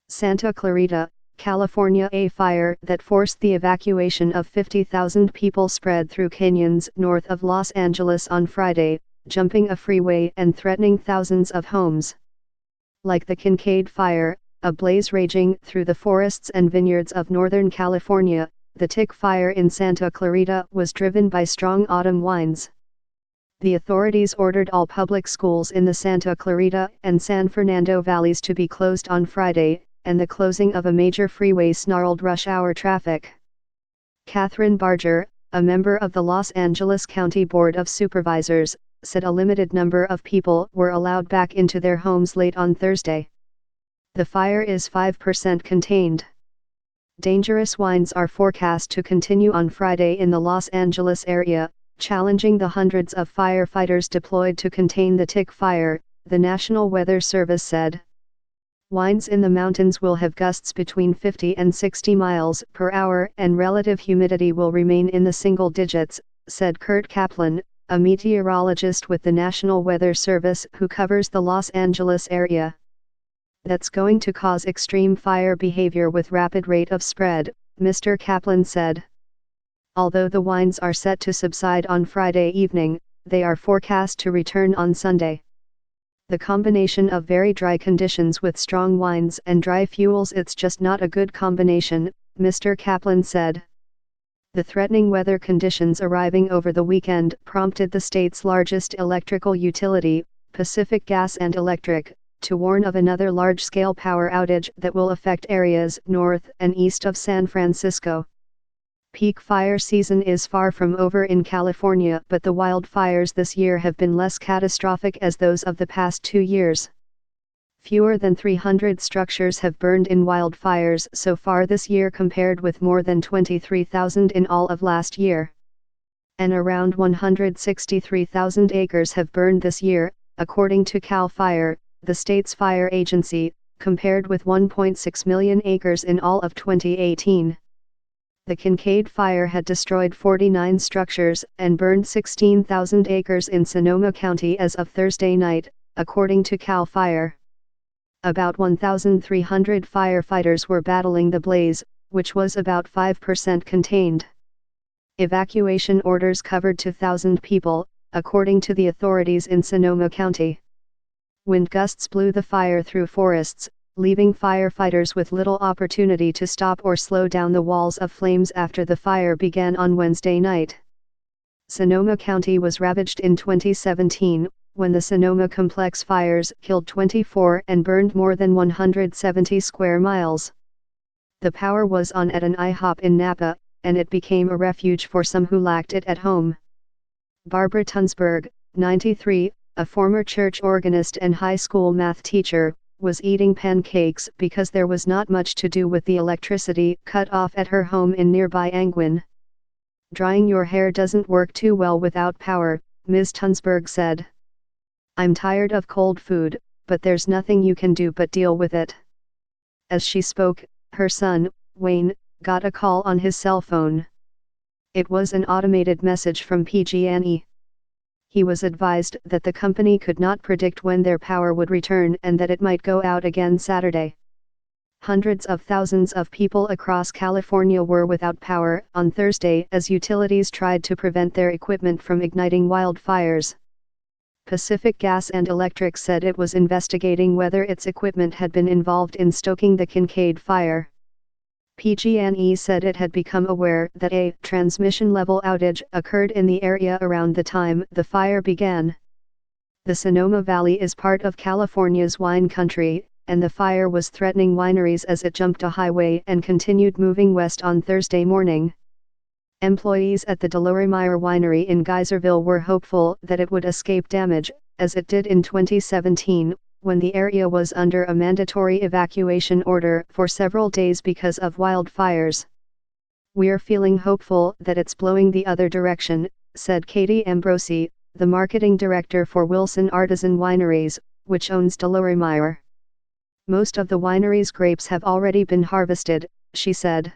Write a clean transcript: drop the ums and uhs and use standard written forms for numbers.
Santa Clarita, California. A fire that forced the evacuation of 50,000 people spread through canyons north of Los Angeles on Friday, jumping a freeway and threatening thousands of homes. Like the Kincade Fire, a blaze raging through the forests and vineyards of Northern California, the Tick Fire in Santa Clarita was driven by strong autumn winds. The authorities ordered all public schools in the Santa Clarita and San Fernando valleys to be closed on Friday, and the closing of a major freeway snarled rush-hour traffic. Catherine Barger, a member of the Los Angeles County Board of Supervisors, said a limited number of people were allowed back into their homes late on Thursday. The fire is 5% contained. Dangerous winds are forecast to continue on Friday in the Los Angeles area, challenging the hundreds of firefighters deployed to contain the Tick Fire, the National Weather Service said. Winds in the mountains will have gusts between 50 and 60 miles per hour and relative humidity will remain in the single digits, said Kurt Kaplan, a meteorologist with the National Weather Service who covers the Los Angeles area. That's going to cause extreme fire behavior with rapid rate of spread, Mr. Kaplan said. Although the winds are set to subside on Friday evening, they are forecast to return on Sunday. The combination of very dry conditions with strong winds and dry fuels, it's just not a good combination, Mr. Kaplan said. The threatening weather conditions arriving over the weekend prompted the state's largest electrical utility, Pacific Gas and Electric, to warn of another large-scale power outage that will affect areas north and east of San Francisco. Peak fire season is far from over in California, but the wildfires this year have been less catastrophic as those of the past 2 years. Fewer than 300 structures have burned in wildfires so far this year compared with more than 23,000 in all of last year. And around 163,000 acres have burned this year, according to CAL FIRE, the state's fire agency, compared with 1.6 million acres in all of 2018. The Kincade Fire had destroyed 49 structures and burned 16,000 acres in Sonoma County as of Thursday night, according to CAL FIRE. About 1,300 firefighters were battling the blaze, which was about 5% contained. Evacuation orders covered 2,000 people, according to the authorities in Sonoma County. Wind gusts blew the fire through forests, leaving firefighters with little opportunity to stop or slow down the walls of flames after the fire began on Wednesday night. Sonoma County was ravaged in 2017, when the Sonoma Complex fires killed 24 and burned more than 170 square miles. The power was on at an IHOP in Napa, and it became a refuge for some who lacked it at home. Barbara Tunsberg, 93, a former church organist and high school math teacher, was eating pancakes because there was not much to do with the electricity cut off at her home in nearby Angwin. Drying your hair doesn't work too well without power, Ms. Tunsberg said. I'm tired of cold food, but there's nothing you can do but deal with it. As she spoke, her son, Wayne, got a call on his cell phone. It was an automated message from PG&E. He was advised that the company could not predict when their power would return and that it might go out again Saturday. Hundreds of thousands of people across California were without power on Thursday as utilities tried to prevent their equipment from igniting wildfires. Pacific Gas and Electric said it was investigating whether its equipment had been involved in stoking the Kincade Fire. PG&E said it had become aware that a transmission-level outage occurred in the area around the time the fire began. The Sonoma Valley is part of California's wine country, and the fire was threatening wineries as it jumped a highway and continued moving west on Thursday morning. Employees at the DeLoremeyer Winery in Geyserville were hopeful that it would escape damage, as it did in 2017, when the area was under a mandatory evacuation order for several days because of wildfires. We're feeling hopeful that it's blowing the other direction, said Katie Ambrosi, the marketing director for Wilson Artisan Wineries, which owns DeLoremeyer. Most of the winery's grapes have already been harvested, she said.